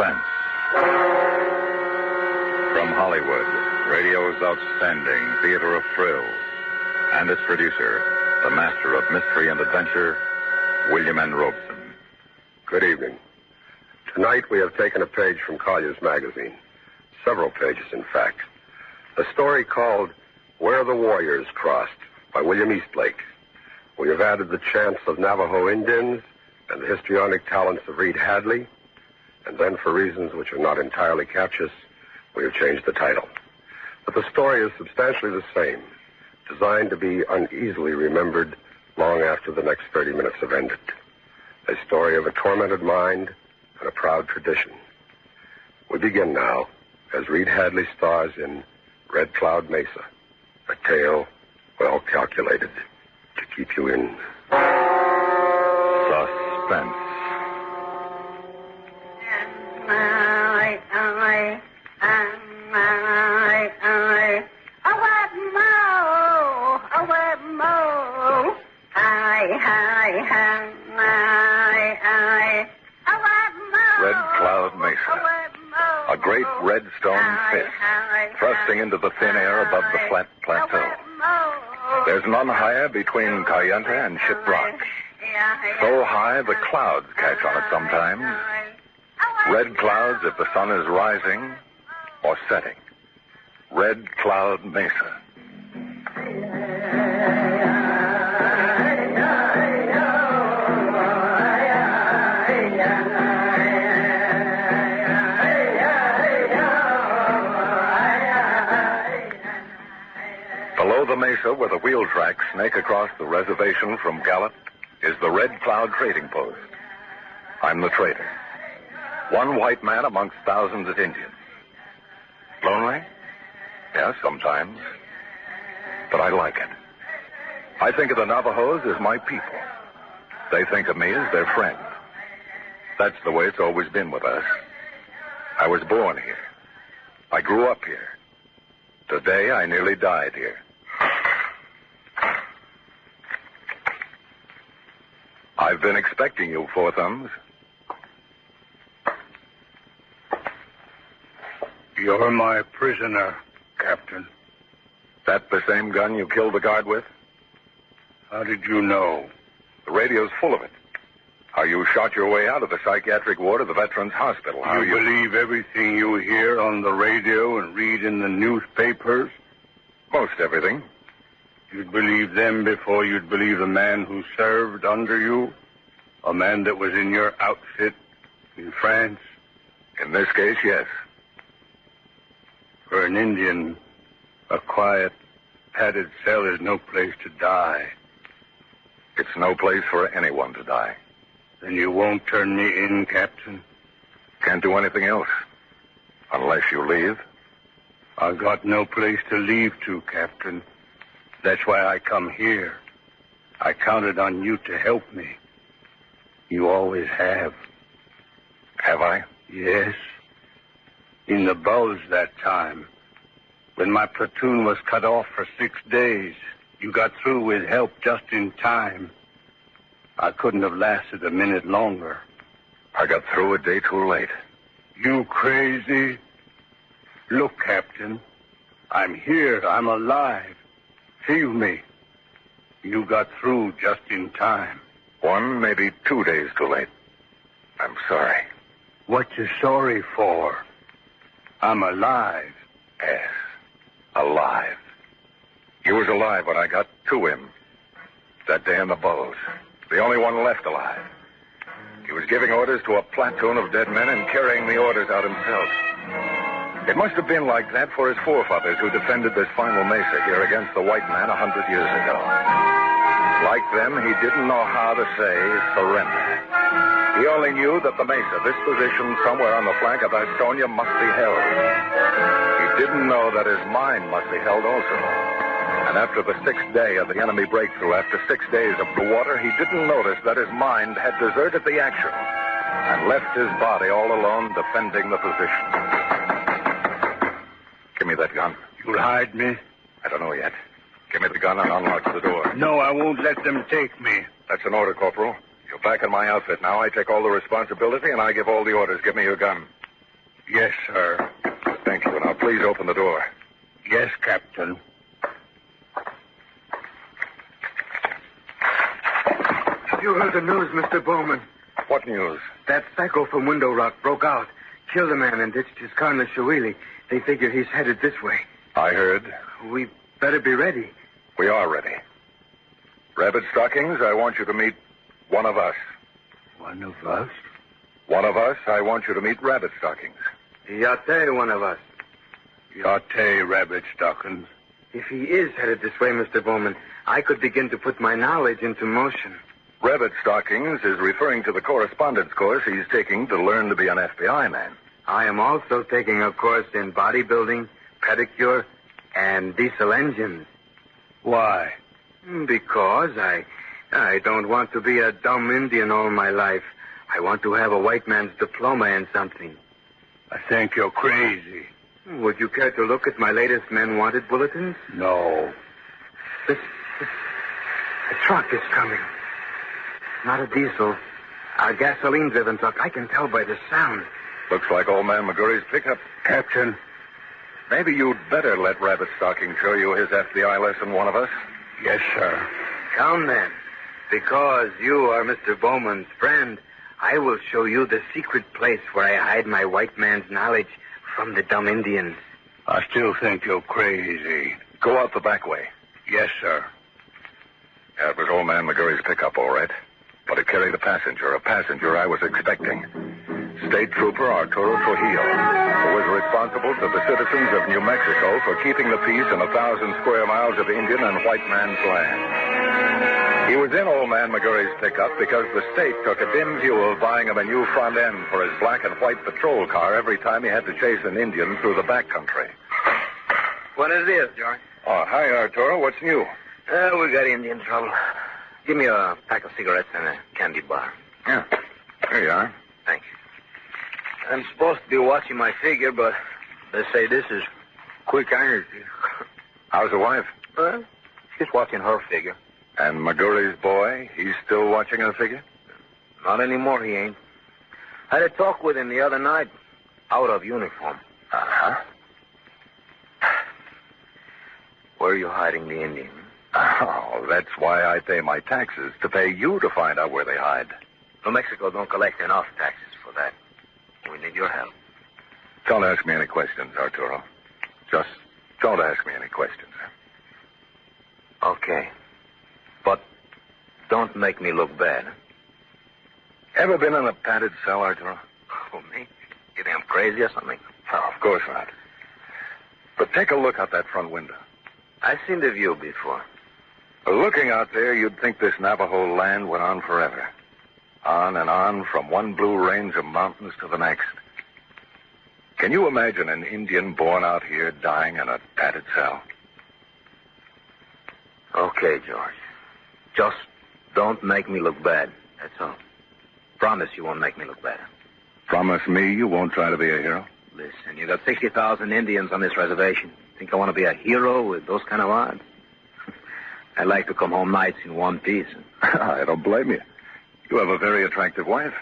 Suspense. From Hollywood, radio's outstanding theater of thrills, and its producer, the master of mystery and adventure, William N. Robeson. Good evening. Tonight we have taken a page from Collier's magazine. Several pages, in fact. A story called Where the Warriors Crossed by William Eastlake. We have added the chants of Navajo Indians and the histrionic talents of Reed Hadley. And then, for reasons which are not entirely captious, we have changed the title. But the story is substantially the same, designed to be uneasily remembered long after the next 30 minutes have ended. A story of a tormented mind and a proud tradition. We begin now as Reed Hadley stars in Red Cloud Mesa, a tale well calculated to keep you in Suspense. Red Cloud Mesa. A great red stone fist thrusting into the thin air above the flat plateau. There's none higher between Cayenta and Ship Rock. So high the clouds catch on it sometimes. Red clouds if the sun is rising or setting. Red Cloud Mesa. Below the mesa where the wheel tracks snake across the reservation from Gallup is the Red Cloud trading post. I'm the trader. One white man amongst thousands of Indians. Lonely? Yes, sometimes. But I like it. I think of the Navajos as my people. They think of me as their friend. That's the way it's always been with us. I was born here. I grew up here. Today, I nearly died here. I've been expecting you, Four Thumbs. You're my prisoner, Captain. That the same gun you killed the guard with? How did you know? The radio's full of it. How you shot your way out of the psychiatric ward of the Veterans Hospital. How you believe everything you hear on the radio and read in the newspapers? Most everything. You'd believe them before you'd believe the man who served under you? A man that was in your outfit in France? In this case, yes. For an Indian, a quiet, padded cell is no place to die. It's no place for anyone to die. Then you won't turn me in, Captain? Can't do anything else. Unless you leave. I've got no place to leave to, Captain. That's why I come here. I counted on you to help me. You always have. Have I? Yes. In the Bulge that time, when my platoon was cut off for 6 days, you got through with help just in time. I couldn't have lasted a minute longer. I got through a day too late. You crazy? Look, Captain, I'm here. I'm alive. Feel me. You got through just in time. 1, maybe 2 days too late. I'm sorry. What you sorry for? I'm alive. Yes, alive. You was alive when I got to him. That day in the Bulge. The only one left alive. He was giving orders to a platoon of dead men and carrying the orders out himself. It must have been like that for his forefathers who defended this final mesa here against the white man 100 years ago. Like them, he didn't know how to say surrender. He only knew that the mesa, this position somewhere on the flank of Estonia, must be held. He didn't know that his mind must be held also. And after the 6th day of the enemy breakthrough, after 6 days of the water, he didn't notice that his mind had deserted the action and left his body all alone defending the position. Give me that gun. You'll hide me? I don't know yet. Give me the gun and unlock the door. No, I won't let them take me. That's an order, Corporal. You're back in my outfit now. I take all the responsibility and I give all the orders. Give me your gun. Yes, sir. Thank you. Now, please open the door. Yes, Captain. You heard the news, Mr. Bowman. What news? That psycho from Window Rock broke out, killed a man, and ditched his car in the Shawili. They figure he's headed this way. I heard. We better be ready. We are ready. Rabbit Stockings, I want you to meet one of us. One of us? One of us, I want you to meet Rabbit Stockings. Yate, one of us. Yate, Rabbit Stockings. If he is headed this way, Mr. Bowman, I could begin to put my knowledge into motion. Rabbit Stockings is referring to the correspondence course he's taking to learn to be an FBI man. I am also taking a course in bodybuilding, pedicure, and diesel engines. Why? Because I don't want to be a dumb Indian all my life. I want to have a white man's diploma in something. I think you're crazy. Would you care to look at my latest Men Wanted bulletins? No. The truck is coming. Not a diesel. A gasoline-driven truck. I can tell by the sound. Looks like old man McGurry's pickup. Captain. Maybe you'd better let Rabbit Stocking show you his FBI lesson, one of us. Yes, sir. Come then. Because you are Mr. Bowman's friend, I will show you the secret place where I hide my white man's knowledge from the dumb Indians. I still think you're crazy. Go out the back way. Yes, sir. Yeah, it was old man McGurry's pickup, all right. But it carried a passenger I was expecting. State Trooper Arturo Trujillo, who was responsible to the citizens of New Mexico for keeping the peace in 1,000 square miles of Indian and white man's land. He was in old man McGurry's pickup because the state took a dim view of buying him a new front end for his black and white patrol car every time he had to chase an Indian through the backcountry. What it is, George? Oh, hi, Arturo. What's new? We got Indian trouble. Give me a pack of cigarettes and a candy bar. Yeah. Here you are. Thanks. I'm supposed to be watching my figure, but they say this is quick energy. How's the wife? Well, she's watching her figure. And McGurry's boy, he's still watching her figure? Not anymore, he ain't. Had a talk with him the other night, out of uniform. Uh-huh. Where are you hiding the Indian? Oh, that's why I pay my taxes, to pay you to find out where they hide. New Mexico don't collect enough taxes for that. We need your help. Don't ask me any questions, Arturo. Just don't ask me any questions. Okay. But don't make me look bad. Ever been in a padded cell, Arturo? Oh, me? You think I'm crazy or something? Oh, of course not. But take a look out that front window. I've seen the view before. Looking out there, you'd think this Navajo land went on forever. On and on from one blue range of mountains to the next. Can you imagine an Indian born out here dying in a padded cell? Okay, George. Just don't make me look bad. That's all. Promise you won't make me look bad. Promise me you won't try to be a hero? Listen, you got 60,000 Indians on this reservation. Think I want to be a hero with those kind of odds? I'd like to come home nights in one piece. I don't blame you. You have a very attractive wife.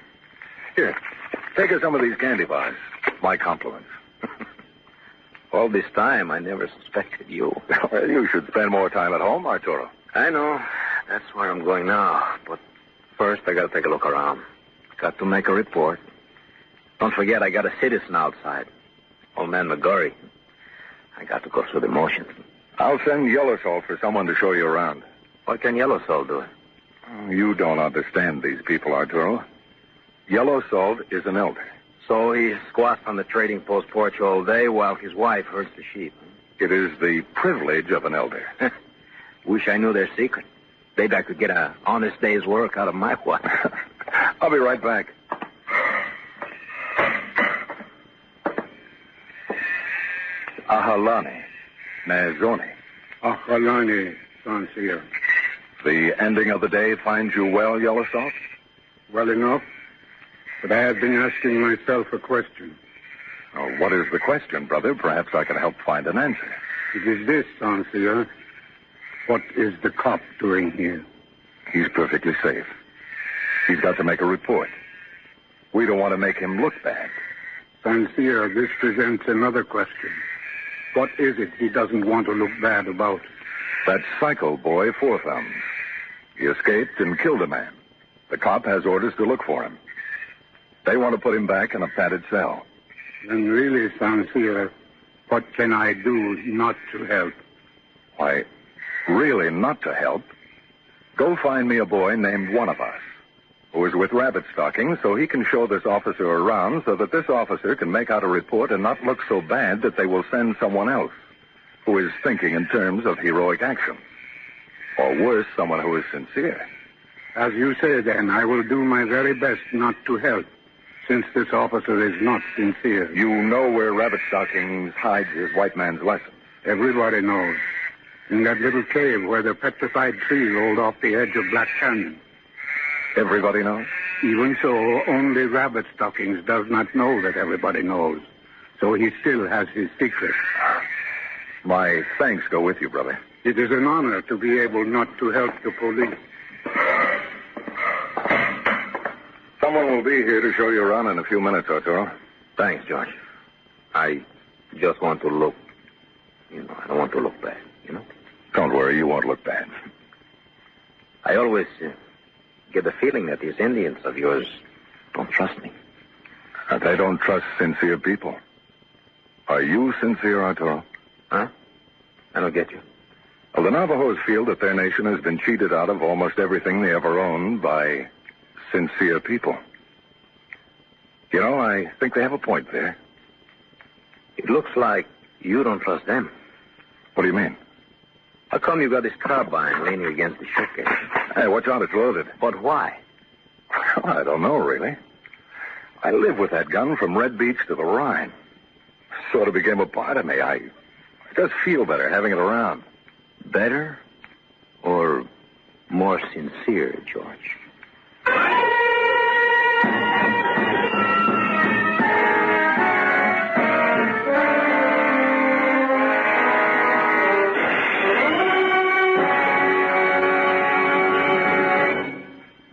Here, take her some of these candy bars. My compliments. All this time, I never suspected you. Well, you should spend more time at home, Arturo. I know. That's where I'm going now. But first, I got to take a look around. Got to make a report. Don't forget, I got a citizen outside. Old man McGurry. I got to go through the motions. I'll send Yellow Salt for someone to show you around. What can Yellow Salt do? You don't understand these people, Arturo. Yellow Salt is an elder. So he squats on the trading post porch all day while his wife herds the sheep. It is the privilege of an elder. Wish I knew their secret. Maybe I could get an honest day's work out of my wife. I'll be right back. Ahalane, Nazone. Ahalane, Sansia. The ending of the day finds you well, Yellow Salt? Well enough. But I have been asking myself a question. Oh, what is the question, brother? Perhaps I can help find an answer. It is this, Sansia. What is the cop doing here? He's perfectly safe. He's got to make a report. We don't want to make him look bad. Sancia, this presents another question. What is it he doesn't want to look bad about? That psycho boy, Four Thumbs. He escaped and killed a man. The cop has orders to look for him. They want to put him back in a padded cell. Then really, Sancia, what can I do not to help? Why, really not to help? Go find me a boy named One of Us, who is with Rabbit Stocking, so he can show this officer around so that this officer can make out a report and not look so bad that they will send someone else who is thinking in terms of heroic action. Or worse, someone who is sincere. As you say, then, I will do my very best not to help, since this officer is not sincere. You know where Rabbit Stockings hides his white man's lessons. Everybody knows. In that little cave where the petrified tree rolled off the edge of Black Canyon. Everybody knows? Even so, only Rabbit Stockings does not know that everybody knows. So he still has his secret. My thanks go with you, brother. It is an honor to be able not to help the police. Someone will be here to show you around in a few minutes, Arturo. Thanks, George. I just want to look, I don't want to look bad, Don't worry, you won't look bad. I always get the feeling that these Indians of yours don't trust me. They don't trust sincere people. Are you sincere, Arturo? Huh? I don't get you. Well, the Navajos feel that their nation has been cheated out of almost everything they ever owned by sincere people. I think they have a point there. It looks like you don't trust them. What do you mean? How come you got this carbine leaning against the showcase? Hey, watch out, it's loaded. But why? Well, I don't know, really. I live with that gun from Red Beach to the Rhine. Sort of became a part of me. I just feel better having it around. Better or more sincere, George?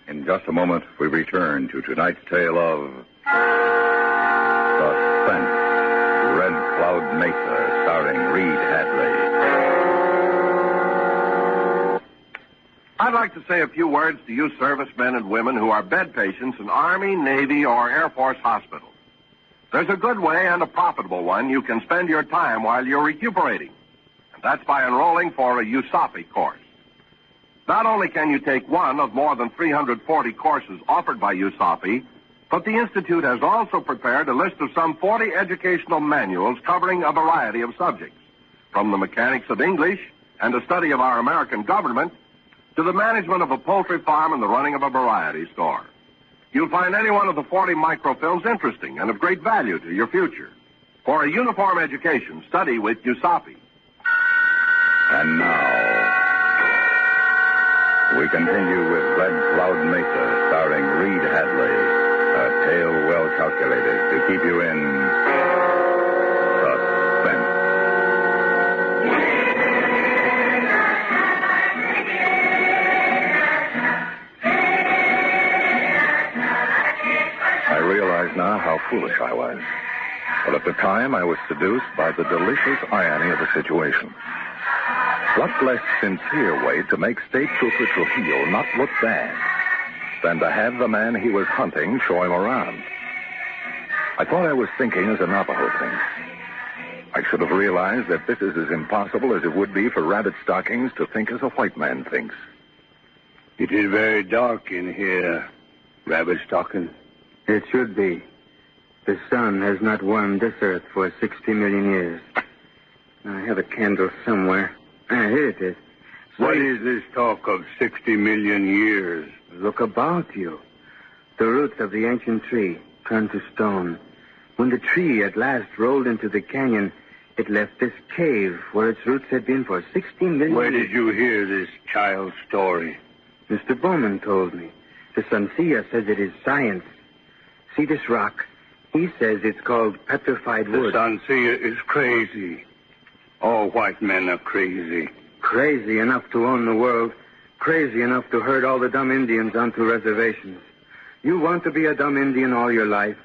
In just a moment, we return to tonight's tale of Suspense, Red Cloud Mesa, starring Reed Hadley. I'd like to say a few words to you servicemen and women who are bed patients in Army, Navy, or Air Force hospitals. There's a good way and a profitable one you can spend your time while you're recuperating. And that's by enrolling for a USAPI course. Not only can you take one of more than 340 courses offered by USAPI, but the Institute has also prepared a list of some 40 educational manuals covering a variety of subjects, from the mechanics of English and the study of our American government to the management of a poultry farm and the running of a variety store. You'll find any one of the 40 microfilms interesting and of great value to your future. For a uniform education, study with USAPI. And now, we continue with Red Cloud Mesa, starring Reed Hadley, a tale well calculated to keep you in suspense. I realize now how foolish I was. But at the time, I was seduced by the delicious irony of the situation. What less sincere way to make State Trooper Trujillo not look bad than to have the man he was hunting show him around? I thought I was thinking as a Navajo thinks. I should have realized that this is as impossible as it would be for Rabbit Stockings to think as a white man thinks. It is very dark in here, Rabbit Stockings. It should be. The sun has not warmed this earth for 60 million years. I have a candle somewhere. Here it is. What is this talk of 60 million years? Look about you. The roots of the ancient tree turned to stone. When the tree at last rolled into the canyon, it left this cave where its roots had been for 60 million years. Where did you hear this child's story? Mr. Bowman told me. The Sancia says it is science. See this rock? He says it's called petrified wood. The Sancia is crazy. All white men are crazy. Crazy enough to own the world. Crazy enough to herd all the dumb Indians onto reservations. You want to be a dumb Indian all your life?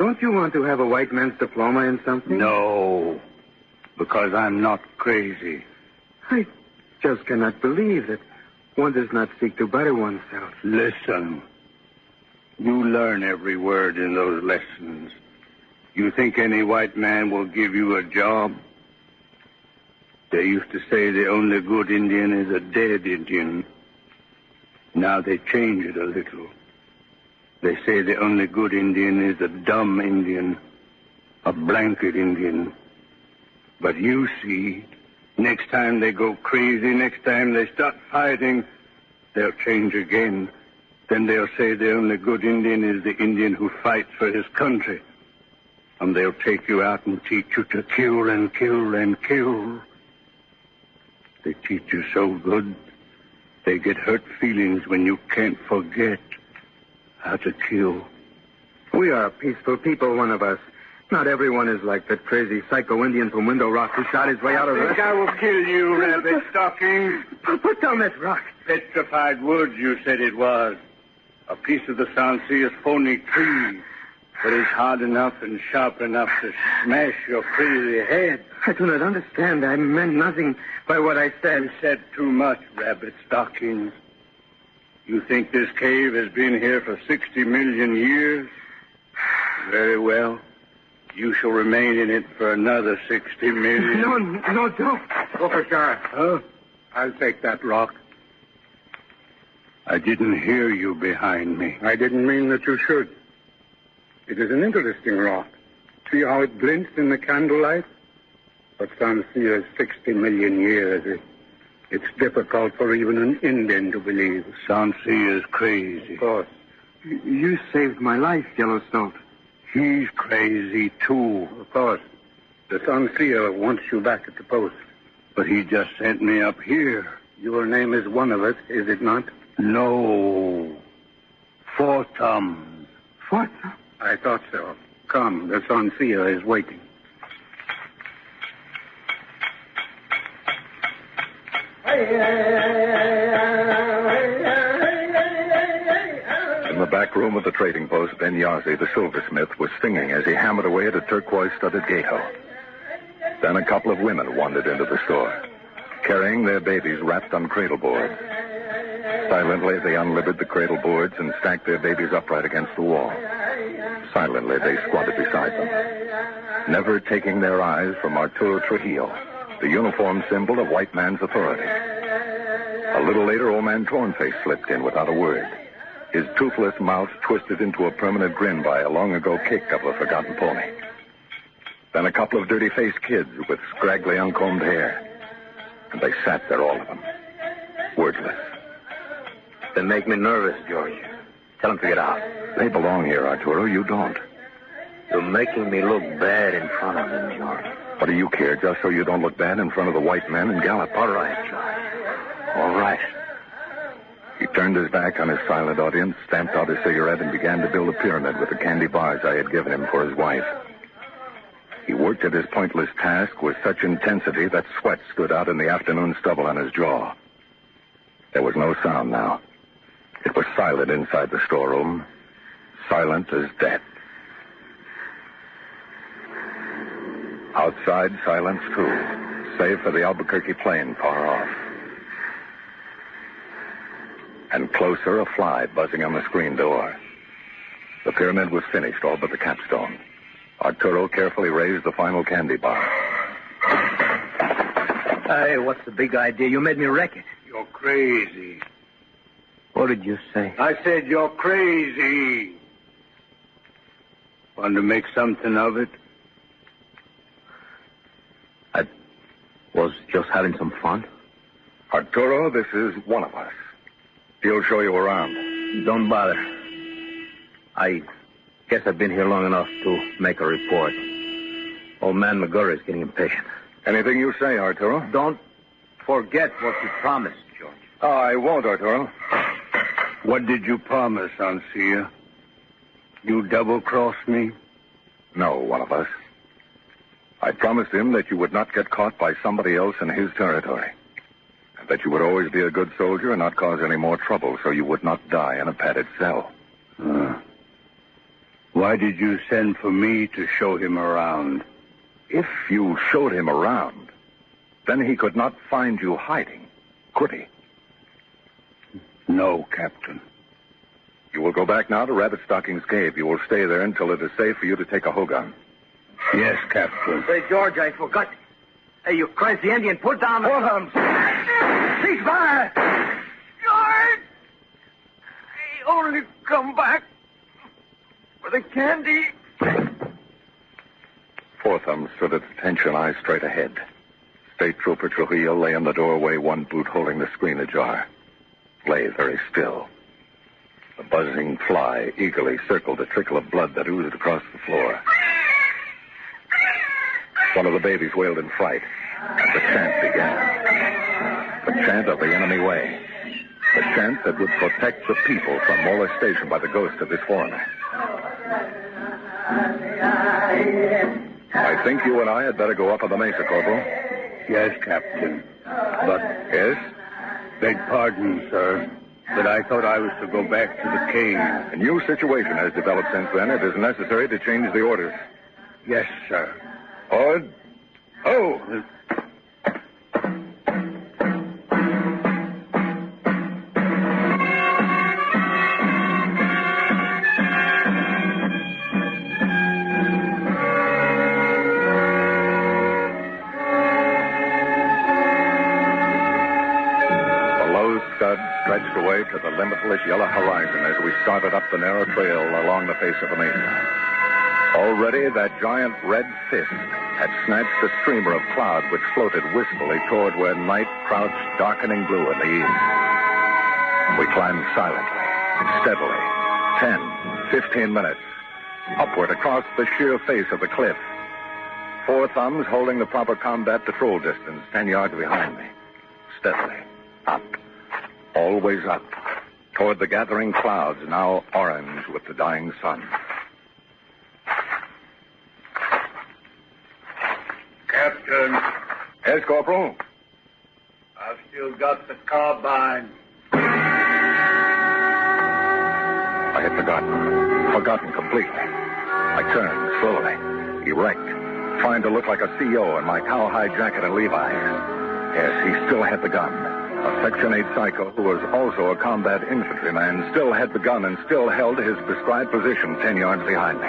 Don't you want to have a white man's diploma in something? No, because I'm not crazy. I just cannot believe that one does not seek to better oneself. Listen. You learn every word in those lessons. You think any white man will give you a job? They used to say the only good Indian is a dead Indian. Now they change it a little. They say the only good Indian is a dumb Indian, a blanket Indian. But you see, next time they go crazy, next time they start fighting, they'll change again. Then they'll say the only good Indian is the Indian who fights for his country. And they'll take you out and teach you to kill and kill and kill. They teach you so good, they get hurt feelings when you can't forget how to kill. We are a peaceful people, one of us. Not everyone is like that crazy psycho Indian from Window Rock who shot his way out of I think I will kill you, Rabbit Stocking. Put down that rock. Petrified wood, you said it was. A piece of the Sansia's phony tree. But it's hard enough and sharp enough to smash your crazy head. I do not understand. I meant nothing by what I said. You said too much, Rabbit Stockings. You think this cave has been here for 60 million years? Very well. You shall remain in it for another 60 million. No, don't. Officer. Huh? I'll take that rock. I didn't hear you behind me. I didn't mean that you should. It is an interesting rock. See how it glints in the candlelight? But Sansia's 60 million years. It's difficult for even an Indian to believe. Sansia is crazy. Of course. You saved my life, Yellowstone. He's crazy, too. Of course. The Sansia wants you back at the post. But he just sent me up here. Your name is one of us, is it not? No. Fortum. Fortum? I thought so. Come, the Sansia is waiting. In the back room of the trading post, Ben Yazzie, the silversmith, was singing as he hammered away at a turquoise-studded gatehoe. Then a couple of women wandered into the store, carrying their babies wrapped on cradle boards. Silently, they unlibbered the cradle boards and stacked their babies upright against the wall. Silently, they squatted beside them, never taking their eyes from Arturo Trujillo, the uniform symbol of white man's authority. A little later, old man Tornface slipped in without a word, his toothless mouth twisted into a permanent grin by a long-ago kick of a forgotten pony. Then a couple of dirty-faced kids with scraggly, uncombed hair. And they sat there, all of them, wordless. They make me nervous, George. Tell them to get out. They belong here, Arturo. You don't. You're making me look bad in front of them, George. What do you care, just so you don't look bad in front of the white men and Gallup? All right, George. All right. He turned his back on his silent audience, stamped out a cigarette, and began to build a pyramid with the candy bars I had given him for his wife. He worked at his pointless task with such intensity that sweat stood out in the afternoon stubble on his jaw. There was no sound now. It was silent inside the storeroom, silent as death. Outside, silence too, save for the Albuquerque plain far off. And closer, a fly buzzing on the screen door. The pyramid was finished, all but the capstone. Arturo carefully raised the final candy bar. Hey, what's the big idea? You made me wreck it. You're crazy. What did you say? I said you're crazy. Want to make something of it? I was just having some fun. Arturo, this is one of us. He'll show you around. Don't bother. I guess I've been here long enough to make a report. Old man McGurry is getting impatient. Anything you say, Arturo? Don't forget what you promised, George. Oh, I won't, Arturo. What did you promise, Sansia? You double-crossed me? No, one of us. I promised him that you would not get caught by somebody else in his territory. And that you would always be a good soldier and not cause any more trouble so you would not die in a padded cell. Why did you send for me to show him around? If you showed him around, then he could not find you hiding, could he? No, Captain. You will go back now to Rabbit Stocking's cave. You will stay there until it is safe for you to take a hogun. Yes, Captain. Say, George, I forgot. Hey, you crazy Indian, put down the... Hold on. Cease fire! George! I only come back for the candy. Four Thumbs stood at attention, eyes straight ahead. State Trooper Trujillo lay in the doorway, one boot holding the screen ajar. Lay very still. The buzzing fly eagerly circled a trickle of blood that oozed across the floor. One of the babies wailed in fright, and the chant began. The chant of the enemy way. The chant that would protect the people from molestation by the ghost of this foreigner. I think you and I had better go up on the Mesa, Corporal. Yes, Captain. But... Yes? Beg pardon, sir, but I thought I was to go back to the cave. A new situation has developed since then. It is necessary to change the orders. Yes, sir. Forward. Oh! Stretched away to the limitless yellow horizon as we started up the narrow trail along the face of the Mesa. Already that giant red fist had snatched a streamer of cloud which floated wistfully toward where night crouched darkening blue in the east. We climbed silently, steadily, 10, 15 minutes, upward across the sheer face of the cliff. Four Thumbs holding the proper combat patrol distance, 10 yards behind me. Steadily, up. Always up, toward the gathering clouds, now orange with the dying sun. Captain. Yes, Corporal? I've still got the carbine. I had forgotten completely. I turned slowly, erect, trying to look like a CO in my cowhide jacket and Levi's. Yes, he still had the gun. A Section 8 psycho who was also a combat infantryman still had the gun and still held his prescribed position 10 yards behind me.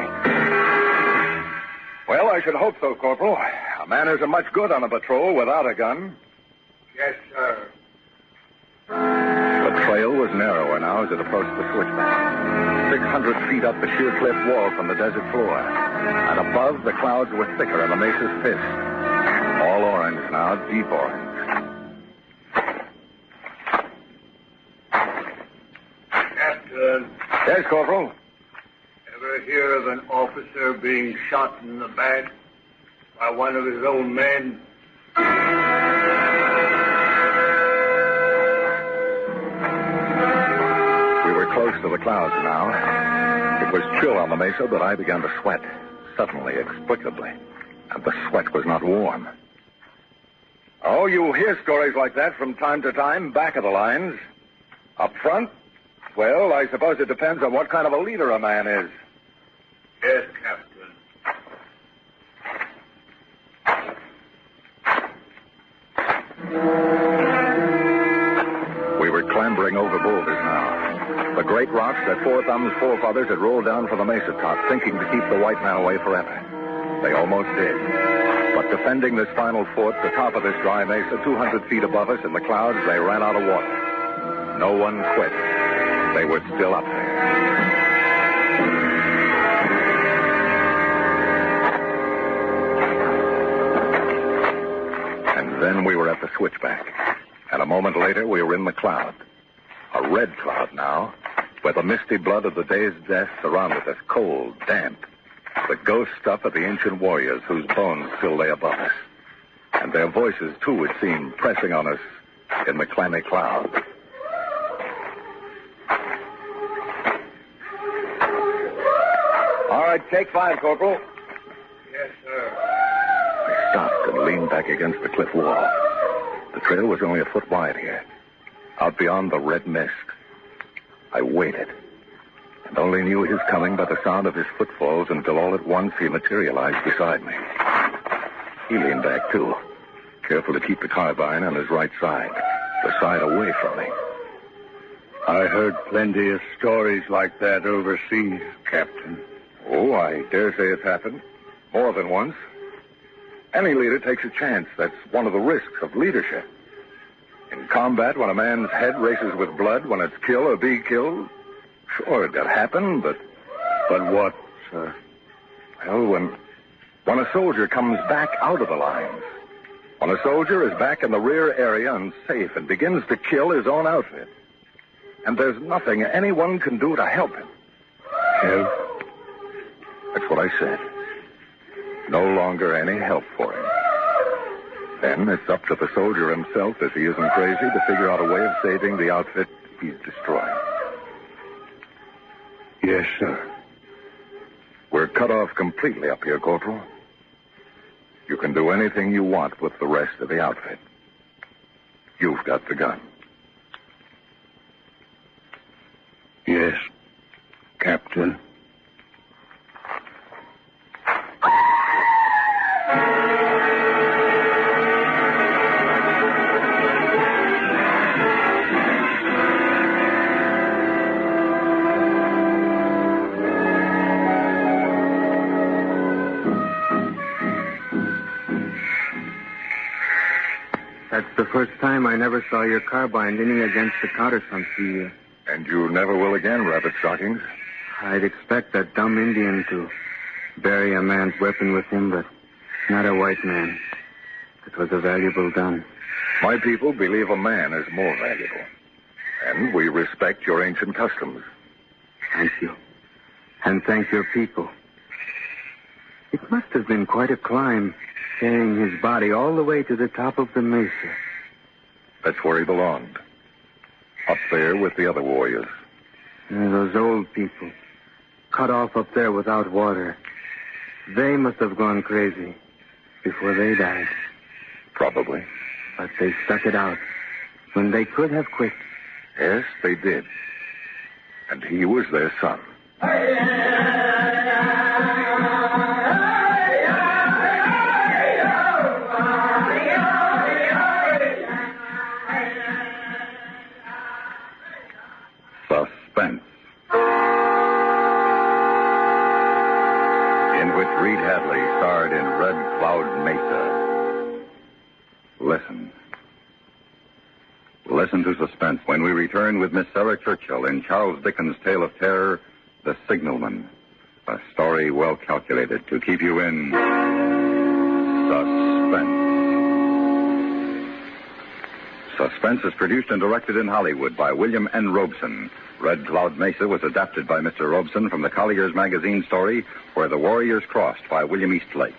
Well, I should hope so, Corporal. A man isn't much good on a patrol without a gun. Yes, sir. The trail was narrower now as it approached the switchback. 600 feet up the sheer cliff wall from the desert floor. And above, the clouds were thicker in the Mesa's fist. All orange now, deep orange. Yes, Corporal? Ever hear of an officer being shot in the back by one of his own men? We were close to the clouds now. It was chill on the Mesa, but I began to sweat, suddenly, explicably. And the sweat was not warm. Oh, you hear stories like that from time to time, back of the lines. Up front? Well, I suppose it depends on what kind of a leader a man is. Yes, Captain. We were clambering over boulders now. The great rocks that Four Thumbs' forefathers had rolled down from the Mesa top, thinking to keep the white man away forever. They almost did. But defending this final fort, the top of this dry Mesa, 200 feet above us in the clouds, they ran out of water. No one quit. They were still up there. And then we were at the switchback. And a moment later, we were in the cloud. A red cloud now, where the misty blood of the day's death surrounded us, cold, damp. The ghost stuff of the ancient warriors whose bones still lay above us. And their voices, too, it seemed, pressing on us in the clammy cloud. All right, take 5, Corporal. Yes, sir. I stopped and leaned back against the cliff wall. The trail was only a foot wide here. Out beyond the red mist. I waited. and only knew his coming by the sound of his footfalls until all at once he materialized beside me. He leaned back, too, careful to keep the carbine on his right side, the side away from me. I heard plenty of stories like that overseas, Captain. Oh, I dare say it's happened. More than once. Any leader takes a chance. That's one of the risks of leadership. In combat, when a man's head races with blood, when it's kill or be killed, sure, it could happen, but... But what, sir? Well, when a soldier comes back out of the lines, when a soldier is back in the rear area and safe and begins to kill his own outfit, and there's nothing anyone can do to help him. Help? That's what I said. No longer any help for him. Then it's up to the soldier himself, if he isn't crazy, to figure out a way of saving the outfit he's destroying. Yes, sir. We're cut off completely up here, Corporal. You can do anything you want with the rest of the outfit. You've got the gun. Yes, Captain. That's the first time I never saw your carbine leaning against the countersunk. And you never will again, Rabbit Stockings. I'd expect that dumb Indian to bury a man's weapon with him, but not a white man. It was a valuable gun. My people believe a man is more valuable. And we respect your ancient customs. Thank you. And thank your people. It must have been quite a climb, carrying his body all the way to the top of the Mesa. That's where he belonged. Up there with the other warriors. Those old people, cut off up there without water. They must have gone crazy before they died. Probably. But they stuck it out when they could have quit. Yes, they did. And he was their son. Suspense. In which Reed Hadley starred in Red Cloud Mesa. Listen. Listen to Suspense when we return with Miss Sarah Churchill in Charles Dickens' tale of terror, The Signalman. A story well calculated to keep you in suspense. Suspense is produced and directed in Hollywood by William N. Robeson. Red Cloud Mesa was adapted by Mr. Robeson from the Collier's Magazine story, Where the Warriors Crossed by William Eastlake.